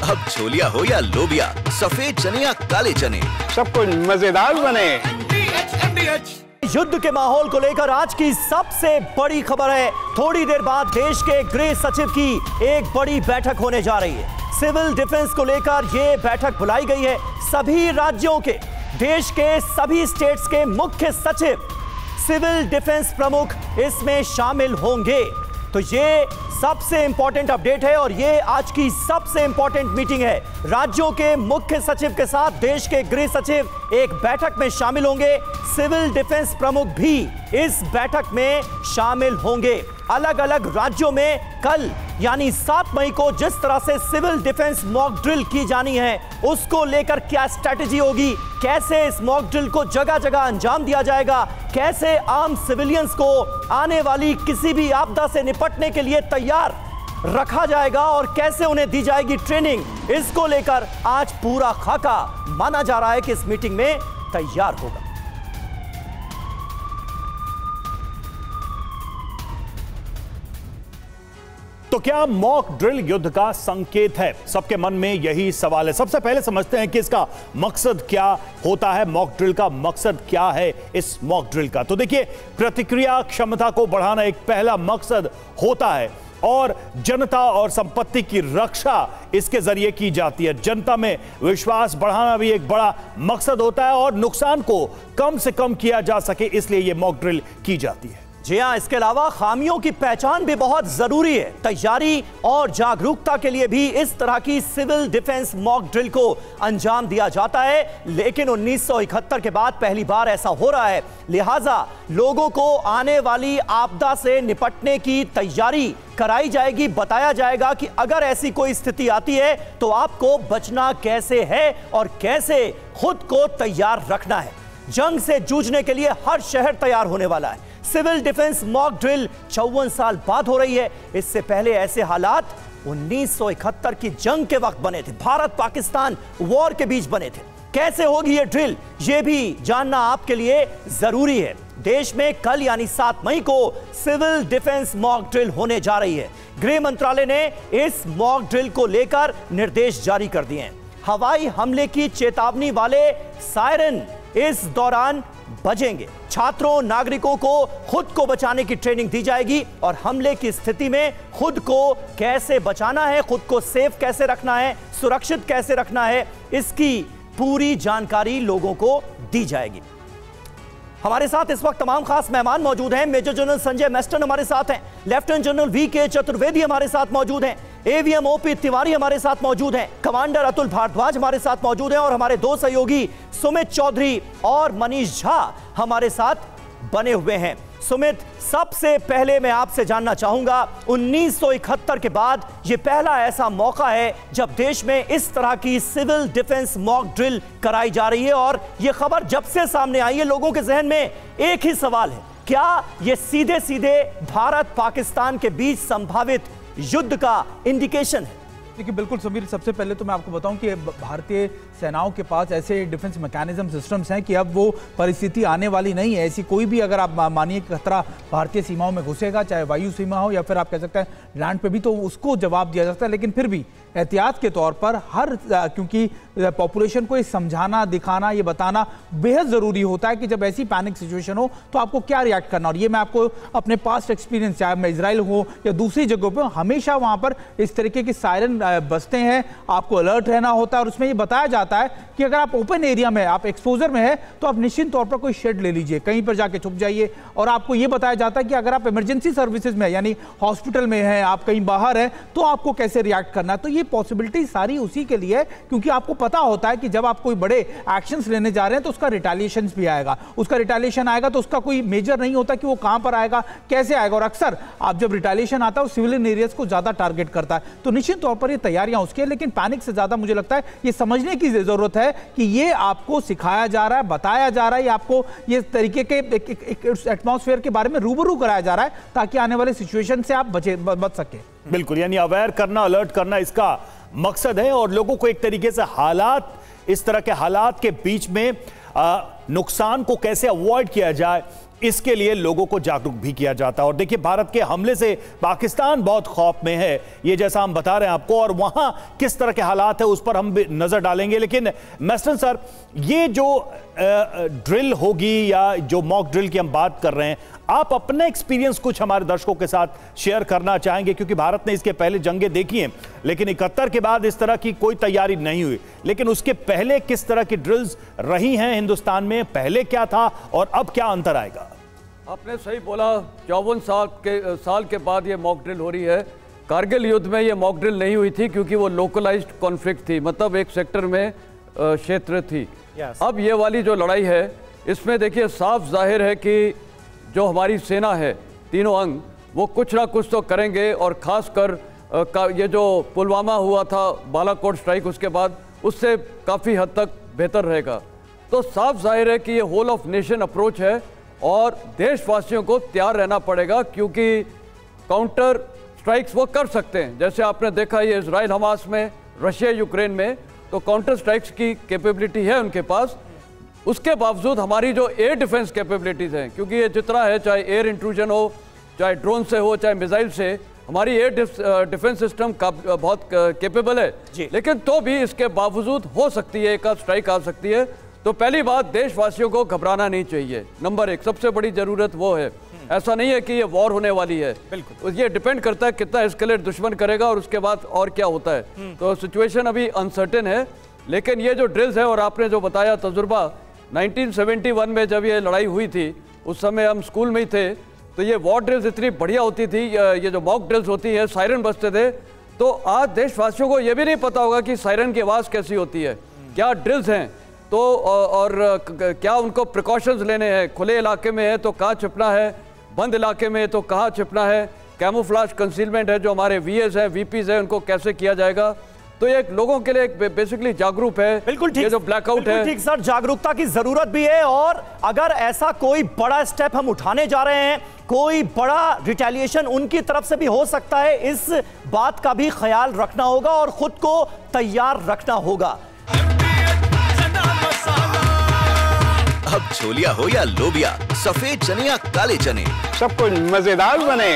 अब छोलिया हो या लोबिया, सफेद चने या काले चने, सब कुछ मजेदार बने। युद्ध के माहौल को लेकर आज की सबसे बड़ी खबर है। थोड़ी देर बाद देश के गृह सचिव की एक बड़ी बैठक होने जा रही है। सिविल डिफेंस को लेकर यह बैठक बुलाई गई है। सभी राज्यों के, देश के सभी स्टेट्स के मुख्य सचिव, सिविल डिफेंस प्रमुख इसमें शामिल होंगे। तो ये सबसे इंपॉर्टेंट अपडेट है और ये आज की सबसे इंपॉर्टेंट मीटिंग है। राज्यों के मुख्य सचिव के साथ देश के गृह सचिव एक बैठक में शामिल होंगे। सिविल डिफेंस प्रमुख भी इस बैठक में शामिल होंगे। अलग अलग राज्यों में कल यानी 7 मई को जिस तरह से सिविल डिफेंस मॉक ड्रिल की जानी है, उसको लेकर क्या स्ट्रैटेजी होगी, कैसे इस मॉक ड्रिल को जगह जगह अंजाम दिया जाएगा, कैसे आम सिविलियंस को आने वाली किसी भी आपदा से निपटने के लिए तैयार रखा जाएगा और कैसे उन्हें दी जाएगी ट्रेनिंग, इसको लेकर आज पूरा खाका माना जा रहा है कि इस मीटिंग में तैयार होगा। तो क्या मॉक ड्रिल युद्ध का संकेत है? सबके मन में यही सवाल है। सबसे पहले समझते हैं कि इसका मकसद क्या होता है। मॉक ड्रिल का मकसद क्या है? इस मॉक ड्रिल का तो देखिए, प्रतिक्रिया क्षमता को बढ़ाना एक पहला मकसद होता है और जनता और संपत्ति की रक्षा इसके जरिए की जाती है। जनता में विश्वास बढ़ाना भी एक बड़ा मकसद होता है और नुकसान को कम से कम किया जा सके, इसलिए यह मॉक ड्रिल की जाती है। जी हां, इसके अलावा खामियों की पहचान भी बहुत जरूरी है। तैयारी और जागरूकता के लिए भी इस तरह की सिविल डिफेंस मॉक ड्रिल को अंजाम दिया जाता है, लेकिन 1971 के बाद पहली बार ऐसा हो रहा है। लिहाजा लोगों को आने वाली आपदा से निपटने की तैयारी कराई जाएगी, बताया जाएगा कि अगर ऐसी कोई स्थिति आती है तो आपको बचना कैसे है और कैसे खुद को तैयार रखना है। जंग से जूझने के लिए हर शहर तैयार होने वाला है। सिविल डिफेंस मॉक ड्रिल 54 साल बाद हो रही है। इससे पहले ऐसे हालात 1971 की जंग के वक्त बने थे, भारत पाकिस्तान वॉर के बीच बने थे। कैसे होगी ये ड्रिल, ये भी जानना आपके लिए जरूरी है। देश में कल यानी 7 मई को सिविल डिफेंस मॉक ड्रिल होने जा रही है। गृह मंत्रालय ने इस मॉक ड्रिल को लेकर निर्देश जारी कर दिए हैं। हवाई हमले की चेतावनी वाले सायरन इस दौरान बजेंगे। छात्रों, नागरिकों को खुद को बचाने की ट्रेनिंग दी जाएगी और हमले की स्थिति में खुद को कैसे बचाना है, खुद को सेफ कैसे रखना है, सुरक्षित कैसे रखना है, इसकी पूरी जानकारी लोगों को दी जाएगी। हमारे साथ इस वक्त तमाम खास मेहमान मौजूद हैं। मेजर जनरल संजय मेस्टन हमारे साथ हैं, लेफ्टिनेंट जनरल वी.के. चतुर्वेदी हमारे साथ मौजूद हैं, एवीएम ओ.पी. तिवारी हमारे साथ मौजूद हैं, कमांडर अतुल भारद्वाज हमारे साथ मौजूद हैं और हमारे दो सहयोगी सुमित चौधरी और मनीष झा हमारे साथ बने हुए हैं। सुमित, सबसे पहले मैं आपसे जानना चाहूंगा, 1971 के बाद यह पहला ऐसा मौका है जब देश में इस तरह की सिविल डिफेंस मॉक ड्रिल कराई जा रही है और यह खबर जब से सामने आई है लोगों के जहन में एक ही सवाल है, क्या यह सीधे सीधे भारत पाकिस्तान के बीच संभावित युद्ध का इंडिकेशन है? देखिए, बिल्कुल समीर, सबसे पहले तो मैं आपको बताऊं कि भारतीय सेनाओं के पास ऐसे डिफेंस मैकेनिज्म सिस्टम्स हैं कि अब वो परिस्थिति आने वाली नहीं है। ऐसी कोई भी अगर आप मानिए कि खतरा भारतीय सीमाओं में घुसेगा, चाहे वायु सीमा हो या फिर आप कह सकते हैं लैंड पे भी, तो उसको जवाब दिया जा सकता है। लेकिन फिर भी एहतियात के तौर पर क्योंकि पॉपुलेशन को ये समझाना, दिखाना, ये बताना बेहद ज़रूरी होता है कि जब ऐसी पैनिक सिचुएशन हो तो आपको क्या रिएक्ट करना। और ये मैं आपको अपने पास्ट एक्सपीरियंस, चाहे मैं इजराइल हो या दूसरी जगहों पर, हमेशा वहाँ पर इस तरीके की सायरन बजते हैं, आपको अलर्ट रहना होता है। और उसमें ये बताया जाता है कि अगर आप ओपन एरिया में, आप एक्सपोजर में है, तो आप निश्चित तौर पर कोई शेड ले लीजिए, कहीं पर जाके छुप जाइए। और आपको ये बताया जाता है कि अगर आप इमरजेंसी सर्विसेज में, यानी हॉस्पिटल में हैं, आप कहीं बाहर हैं, तो आपको कैसे रिएक्ट करना है। तो ये पॉसिबिलिटी सारी उसी के लिए, क्योंकि आपको पता होता है कि जब आप कोई बड़े एक्शंस लेने जा रहे हैं तो उसका रिटेलिएशन भी आएगा। उसका रिटेलिएशन आएगा तो उसका कोई मेजर नहीं होता कि वो कहां पर आएगा, कैसे आएगा। और अक्सर आप जब रिटेलिएशन आता है वो सिविलियन एरियाज को ज्यादा टारगेट करता है। तो निश्चित तौर पर ये तैयारियां उसके, लेकिन पैनिक से ज्यादा मुझे लगता है ये समझने की जरूरत है कि ये आपको सिखाया जा रहा है, बताया जा रहा है, आपको ये तरीके के एटमॉस्फेयर के बारे में रूबरू कराया जा रहा है ताकि आने वाले सिचुएशन से आप बच सके। बिल्कुल, यानी अवेयर करना, अलर्ट करना इसका मकसद है और लोगों को एक तरीके से हालात, इस तरह के हालात के बीच में नुकसान को कैसे अवॉइड किया जाए, इसके लिए लोगों को जागरूक भी किया जाता है। और देखिए, भारत के हमले से पाकिस्तान बहुत खौफ में है, ये जैसा हम बता रहे हैं आपको, और वहां किस तरह के हालात है उस पर हम भी नजर डालेंगे। लेकिन मैस्टन सर, ये जो ड्रिल होगी या जो मॉक ड्रिल की हम बात कर रहे हैं, आप अपना एक्सपीरियंस कुछ हमारे दर्शकों के साथ शेयर करना चाहेंगे? क्योंकि भारत ने इसके पहले जंगें देखी हैं, लेकिन 71 के बाद इस तरह की कोई तैयारी नहीं हुई। लेकिन उसके पहले किस तरह की ड्रिल्स रही हैं हिंदुस्तान में, पहले क्या था और अब क्या अंतर आएगा? आपने सही बोला, 54 साल के बाद ये मॉक ड्रिल हो रही है। कारगिल युद्ध में ये मॉक ड्रिल नहीं हुई थी क्योंकि वो लोकलाइज्ड कॉन्फ्लिक्ट थी, मतलब एक सेक्टर में क्षेत्र थी। अब ये वाली जो लड़ाई है, इसमें देखिए साफ जाहिर है कि जो हमारी सेना है, तीनों अंग, वो कुछ ना कुछ तो करेंगे। और ख़ासकर ये जो पुलवामा हुआ था, बालाकोट स्ट्राइक, उसके बाद उससे काफ़ी हद तक बेहतर रहेगा। तो साफ जाहिर है कि ये होल ऑफ नेशन अप्रोच है और देशवासियों को तैयार रहना पड़ेगा, क्योंकि काउंटर स्ट्राइक्स वो कर सकते हैं। जैसे आपने देखा ये इजराइल हमास में, रशिया यूक्रेन में, तो काउंटर स्ट्राइक्स की कैपेबिलिटी है उनके पास। उसके बावजूद हमारी जो एयर डिफेंस कैपेबिलिटीज़ हैं, क्योंकि ये जितना है, चाहे एयर इंट्रूजन हो, चाहे ड्रोन से हो, चाहे मिसाइल से, हमारी एयर डिफेंस सिस्टम का बहुत कैपेबल है। लेकिन तो भी इसके बावजूद हो सकती है, एक आध स्ट्राइक आ सकती है। तो पहली बात, देशवासियों को घबराना नहीं चाहिए। नंबर एक, सबसे बड़ी जरूरत वो है। ऐसा नहीं है कि ये वॉर होने वाली है, बिल्कुल ये डिपेंड करता है कितना एस्केलेट दुश्मन करेगा और उसके बाद और क्या होता है। तो सिचुएशन अभी अनसर्टेन है। लेकिन ये जो ड्रिल्स है, और आपने जो बताया तजुर्बा, 1971 में जब ये लड़ाई हुई थी, उस समय हम स्कूल में ही थे, तो ये वॉर ड्रिल्स इतनी बढ़िया होती थी। ये जो मॉक ड्रिल्स होती है, सायरन बजते थे। तो आज देशवासियों को ये भी नहीं पता होगा कि सायरन की आवाज़ कैसी होती है, क्या ड्रिल्स हैं, तो और क्या उनको प्रिकॉशंस लेने हैं। खुले इलाके में है तो कहाँ छिपना है, बंद इलाके में है तो कहाँ छिपना है, कैमोफ्लाज कंसीलमेंट है, जो हमारे वीएस हैं, वीपीज हैं, उनको कैसे किया जाएगा। तो ये लोगों के लिए एक बेसिकली जागरूक है। बिल्कुल ठीक, ये जो ब्लैकआउट है, ठीक सर, जागरूकता की जरूरत भी है। और अगर ऐसा कोई बड़ा स्टेप हम उठाने जा रहे हैं, कोई बड़ा रिटेलिएशन उनकी तरफ से भी हो सकता है, इस बात का भी ख्याल रखना होगा और खुद को तैयार रखना होगा। अब छोलिया हो या लोबिया, सफेद चने या काले चने, सब कुछ मजेदार बने।